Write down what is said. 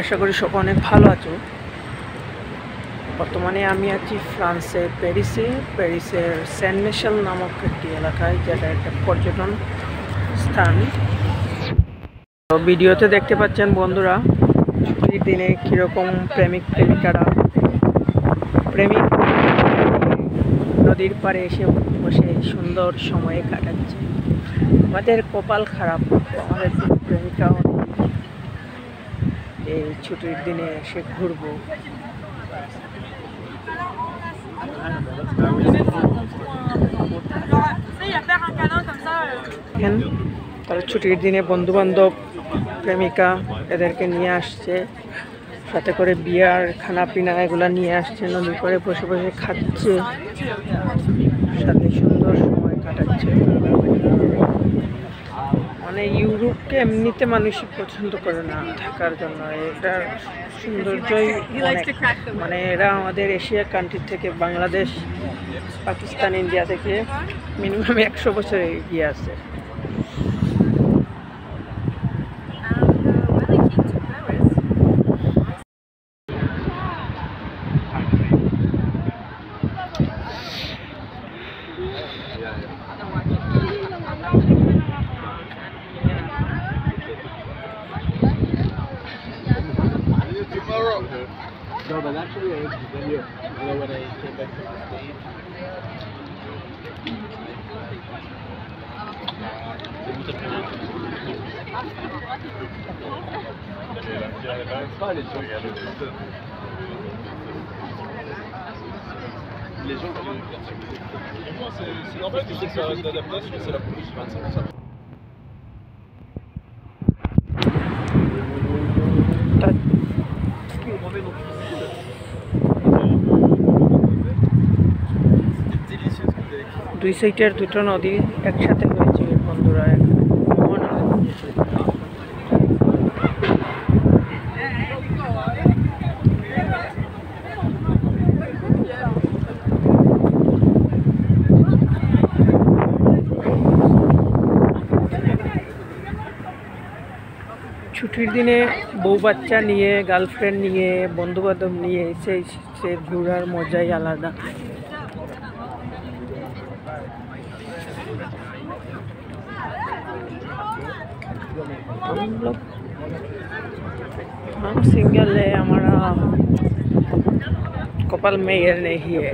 আশা করি সব অনেক ভালো আছো। বর্তমানে আমি আছি ফ্রান্সের প্যারিসের সেন্ট মিশেল নামক একটি এলাকায়, যেটা একটা পর্যটন স্থান। তো ভিডিওতে দেখতে পাচ্ছেন বন্ধুরা, ছুটির দিনে কীরকম প্রেমিকারা নদীর পাড়ে এসে বসে সুন্দর সময় কাটাচ্ছে। আমাদের কপাল খারাপ, আমাদের প্রেমিকাও এই ছুটির দিনে এসে ঘুরবো। তারা ছুটির দিনে বন্ধু বান্ধব প্রেমিকা এদেরকে নিয়ে আসছে, সাথে করে বিয়ার খানা পিনা এগুলা নিয়ে আসছে, নদীর করে বসে বসে খাচ্ছে, সাথে সুন্দর সময় কাটাচ্ছে। মানে ইউরোপকে এমনিতে মানুষ পছন্দ করে না থাকার জন্য, এটার সৌন্দর্যই মানে এরা আমাদের এশিয়া কান্ট্রি থেকে, বাংলাদেশ, পাকিস্তান, ইন্ডিয়া থেকে মিনিমাম 100 বছর এগিয়ে আছে। No, but actually, I was video. You know, when I came back from the stage. Les gens qui et moi, c'est normal que c'est une adaptation, c'est la police 25%. দুই সাইডের দুটো নদী একসাথে হয়েছে বন্ধুরা। ছুটির দিনে বউ বাচ্চা নিয়ে, গার্লফ্রেন্ড নিয়ে, বন্ধু বান্ধব নিয়ে সে ঘোরার মজাই আলাদা। हम सिंगल है, हमारा कपाल में ये नहीं है।